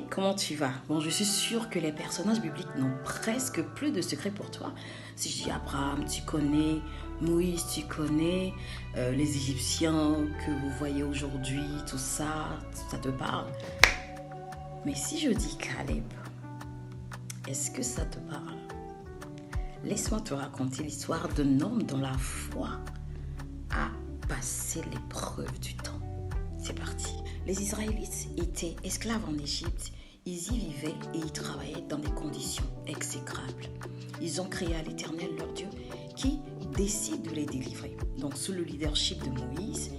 comment tu vas? Bon, je suis sûre que les personnages bibliques n'ont presque plus de secrets pour toi. Si je dis Abraham, tu connais, Moïse, tu connais, les Égyptiens que vous voyez aujourd'hui, tout ça, ça te parle. Mais si je dis Caleb, est-ce que ça te parle? Laisse-moi te raconter l'histoire d'un homme dont la foi a passé l'épreuve du temps. C'est parti. Les Israélites étaient esclaves en Égypte. Ils y vivaient et y travaillaient dans des conditions exécrables. Ils ont crié à l'Éternel, leur Dieu, qui décide de les délivrer. Donc, sous le leadership de Moïse,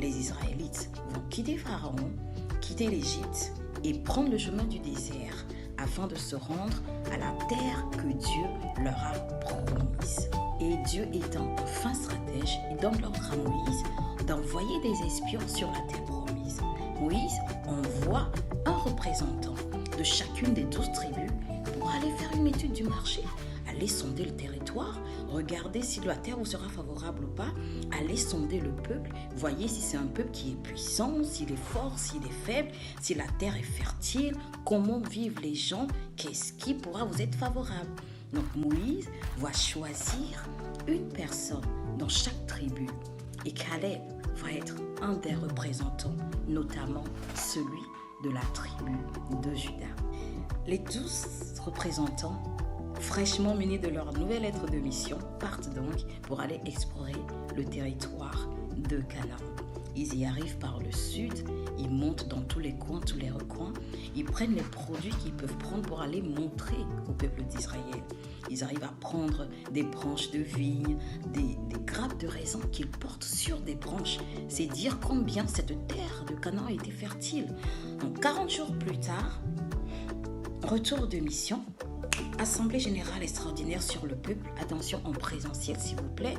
les Israélites vont quitter Pharaon, quitter l'Égypte et prendre le chemin du désert afin de se rendre à la terre que Dieu leur a promise. Et Dieu étant un fin stratège, il donne l'ordre à Moïse d'envoyer des espions sur la terre promise. Moïse envoie un représentant de chacune des 12 tribus pour aller faire une étude du marché, aller sonder le territoire, regarder si la terre vous sera favorable ou pas, aller sonder le peuple, voyez si c'est un peuple qui est puissant, s'il est fort, s'il est faible, si la terre est fertile, comment vivent les gens, qu'est-ce qui pourra vous être favorable. Donc Moïse va choisir une personne dans chaque tribu et Caleb va être un des représentants, notamment celui de la tribu de Juda. Les 12 représentants, fraîchement munis de leur nouvelle lettre de mission, partent donc pour aller explorer le territoire de Canaan. Ils y arrivent par le sud, ils montent dans tous les coins, tous les recoins, ils prennent les produits qu'ils peuvent prendre pour aller montrer au peuple d'Israël. Ils arrivent à prendre des branches de vigne, des grappes de raisin qu'ils portent sur des branches. C'est dire combien cette terre de Canaan était fertile. Donc 40 jours plus tard, retour de mission, assemblée générale extraordinaire sur le peuple. Attention en présentiel s'il vous plaît.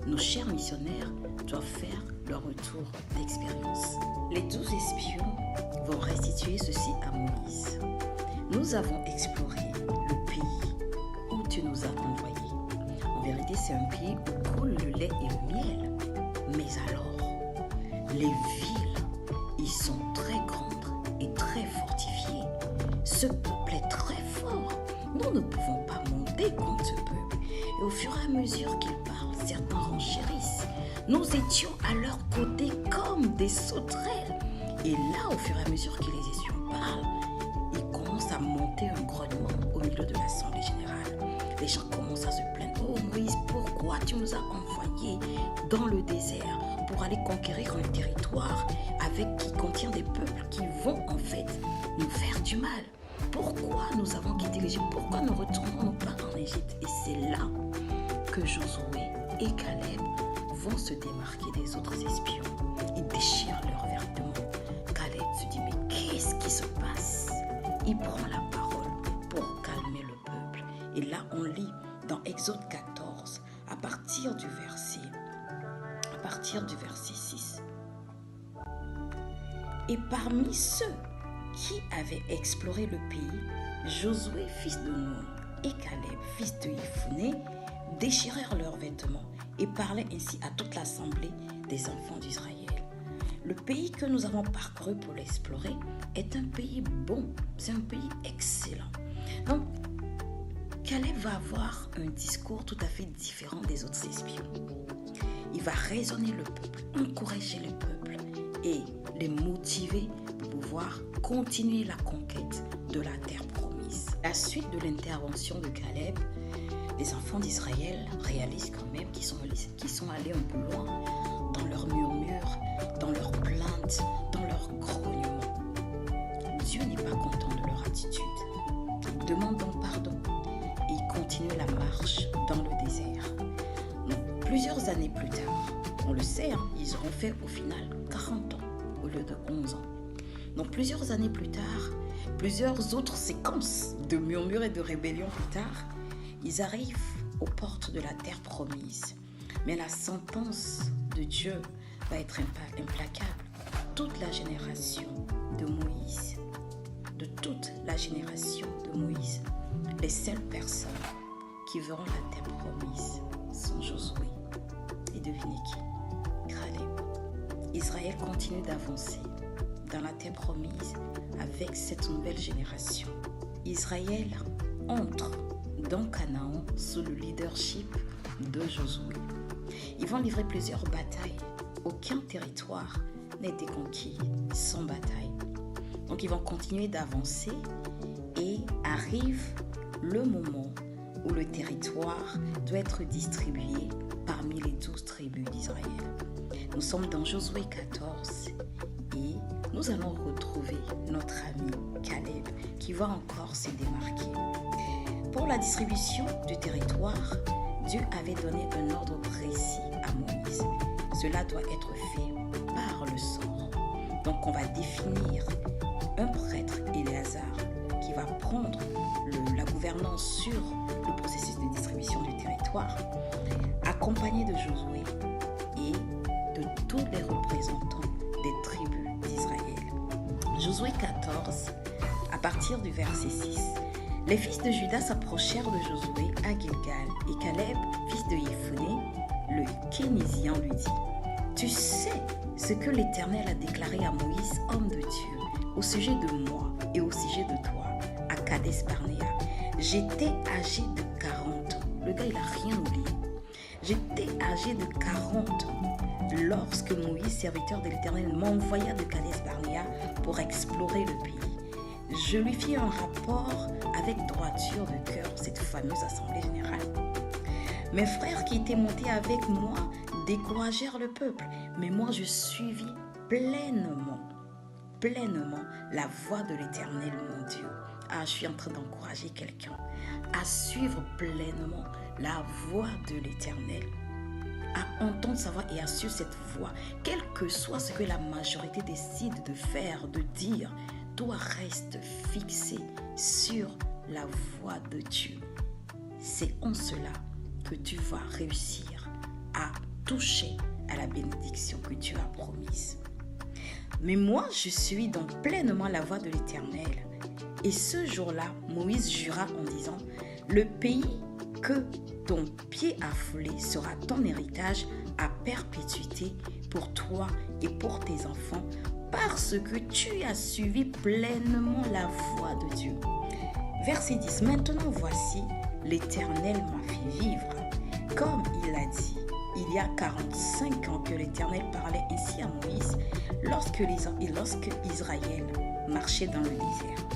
Nos chers missionnaires doivent faire leur retour d'expérience. Les 12 espions vont restituer ceci à Moïse. Nous avons exploré le pays où tu nous as envoyés. En vérité, c'est un pays où coule le lait et le miel. Mais alors, les villes y sont très grandes et très fortifiées. Ce peuple est très fort. Nous ne pouvons pas monter contre ce peuple. Et au fur et à mesure qu'ils parlent, certains renchérissent. Nous étions à leur côté comme des sauterelles. Et là, au fur et à mesure que les espions parlent, ils commencent à monter un grognement au milieu de l'Assemblée générale. Les gens commencent à se plaindre. Oh Moïse, pourquoi tu nous as envoyés dans le désert pour aller conquérir un territoire qui contient des peuples qui vont en fait nous faire du mal? Pourquoi nous avons quitté l'Égypte? Pourquoi nous retournons pas en Égypte? Et c'est là que Josué et Caleb vont se démarquer des autres espions. Ils déchirent leurs vêtements. Caleb se dit, mais qu'est-ce qui se passe? Il prend la parole pour calmer le peuple. Et là, on lit dans Exode 14, à partir du verset 6. Et parmi ceux qui avaient exploré le pays, Josué, fils de Nun, et Caleb, fils de Yephuné, déchirèrent leurs vêtements et parlaient ainsi à toute l'assemblée des enfants d'Israël. Le pays que nous avons parcouru pour l'explorer est un pays bon, c'est un pays excellent. Donc, Caleb va avoir un discours tout à fait différent des autres espions. Il va raisonner le peuple, encourager le peuple et les motiver pour pouvoir continuer la conquête de la terre promise. À la suite de l'intervention de Caleb, les enfants d'Israël réalisent quand même qu'ils sont allés un peu loin dans leurs murmures, dans leurs plaintes, dans leurs grognements. Dieu n'est pas content de leur attitude. Ils demandent donc pardon et ils continuent la marche dans le désert. Donc, plusieurs années plus tard, on le sait, ils auront fait au final 40 ans au lieu de 11 ans. Donc plusieurs années plus tard, plusieurs autres séquences de murmures et de rébellions plus tard, ils arrivent aux portes de la terre promise. Mais la sentence de Dieu va être implacable. Toute la génération de Moïse, les seules personnes qui verront la terre promise sont Josué. Et devinez qui? Caleb. Israël continue d'avancer dans la terre promise avec cette nouvelle génération. Israël entre dans Canaan sous le leadership de Josué. Ils vont livrer plusieurs batailles. Aucun territoire n'a été conquis sans bataille. Donc ils vont continuer d'avancer et arrive le moment où le territoire doit être distribué parmi les 12 tribus d'Israël. Nous sommes dans Josué 14 et nous allons retrouver notre ami Caleb qui va encore se démarquer. Pour la distribution du territoire, Dieu avait donné un ordre précis à Moïse. Cela doit être fait par le sort. Donc on va définir un prêtre, Éléazar, qui va prendre la gouvernance sur le processus de distribution du territoire, accompagné de Josué et de tous les représentants des tribus d'Israël. Josué 14, à partir du verset 6. Les fils de Juda s'approchèrent de Josué à Gilgal, et Caleb, fils de Jephunné, le Kénizien, lui dit : Tu sais ce que l'Éternel a déclaré à Moïse, homme de Dieu, au sujet de moi et au sujet de toi, à Kades Barnéa. J'étais âgé de 40 ans. Le gars, il n'a rien oublié. J'étais âgé de 40 ans lorsque Moïse, serviteur de l'Éternel, m'envoya de Kades Barnéa pour explorer le pays. Je lui fis un rapport avec droiture de cœur, cette fameuse assemblée générale. Mes frères qui étaient montés avec moi découragèrent le peuple, mais moi je suivis pleinement la voie de l'Éternel, mon Dieu. Je suis en train d'encourager quelqu'un à suivre pleinement la voie de l'Éternel, à entendre sa voix et à suivre cette voie, quel que soit ce que la majorité décide de faire, de dire. Toi, reste fixé sur la voie de Dieu. C'est en cela que tu vas réussir à toucher à la bénédiction que Dieu a promise. Mais moi, je suis donc pleinement la voie de l'Éternel. Et ce jour-là, Moïse jura en disant : Le pays que ton pied a foulé sera ton héritage à perpétuité pour toi et pour tes enfants, parce que tu as suivi pleinement la voie de Dieu. Verset 10. Maintenant voici, l'Éternel m'a fait vivre. Comme il a dit, il y a 45 ans que l'Éternel parlait ainsi à Moïse lorsque Israël marchait dans le désert.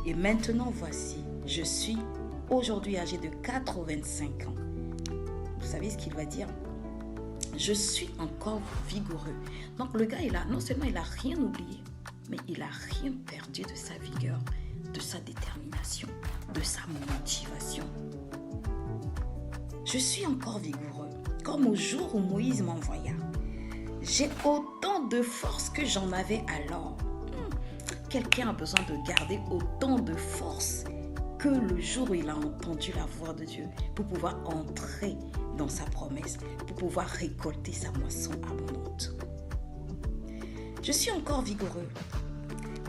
Et maintenant voici, je suis aujourd'hui âgé de 85 ans. Vous savez ce qu'il va dire ? Je suis encore vigoureux. Donc le gars, non seulement il n'a rien oublié, mais il n'a rien perdu de sa vigueur, de sa détermination, de sa motivation. Je suis encore vigoureux, comme au jour où Moïse m'envoya. J'ai autant de force que j'en avais alors. Quelqu'un a besoin de garder autant de force que le jour où il a entendu la voix de Dieu pour pouvoir entrer dans sa promesse, pour pouvoir récolter sa moisson abondante. Je suis encore vigoureux.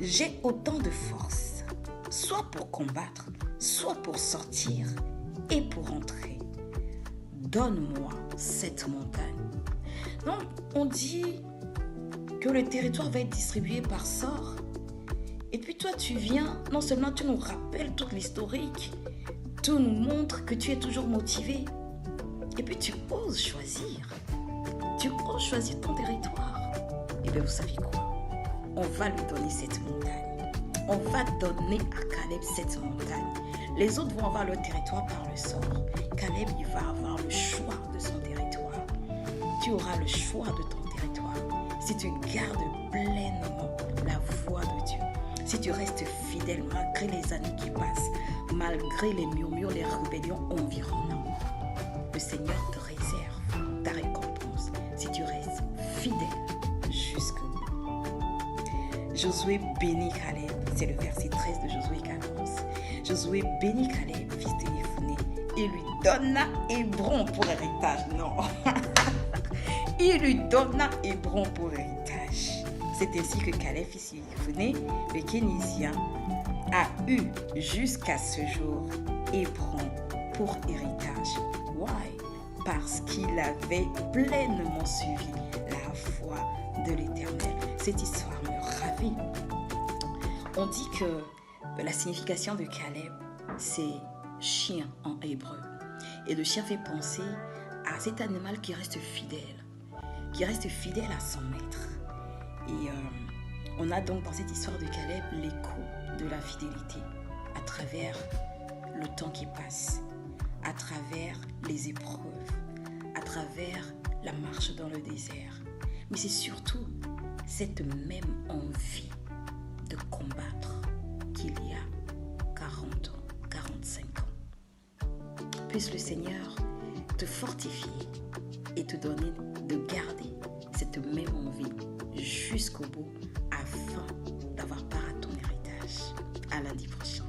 J'ai autant de force, soit pour combattre, soit pour sortir et pour entrer. Donne-moi cette montagne. Donc, on dit que le territoire va être distribué par sort. Et puis toi, tu viens, non seulement tu nous rappelles toute l'historique, tu nous montres que tu es toujours motivé. Et puis tu oses choisir. Tu oses choisir ton territoire. Et bien vous savez quoi ? On va lui donner cette montagne. On va donner à Caleb cette montagne. Les autres vont avoir leur territoire par le sort. Caleb, il va avoir le choix de son territoire. Tu auras le choix de ton territoire si tu gardes pleinement la voie de Dieu. Si tu restes fidèle malgré les années qui passent, malgré les murmures, les rébellions environnantes, le Seigneur te réserve ta récompense si tu restes fidèle jusqu'au bout. Josué bénit Caleb, c'est le verset 13 de Josué 14. Josué bénit Caleb, fils de Jephunné, et lui donna Hébron pour héritage. Non, il lui donna Hébron pour héritage. C'est ainsi que Caleb, fils de Jephunné, le Kénizien, a eu jusqu'à ce jour Hébron pour héritage. Why? Parce qu'il avait pleinement suivi la voie de l'Éternel. Cette histoire me ravit. vie. On dit que la signification de Caleb, c'est chien en hébreu. Et le chien fait penser à cet animal qui reste fidèle à son maître. Et on a donc dans cette histoire de Caleb l'écho de la fidélité à travers le temps qui passe, à travers les épreuves, à travers la marche dans le désert. Mais c'est surtout cette même envie de combattre qu'il y a 40 ans, 45 ans. Puisse le Seigneur te fortifier et te donner de garder cette même envie jusqu'au bout afin d'avoir part à ton héritage. À lundi prochain.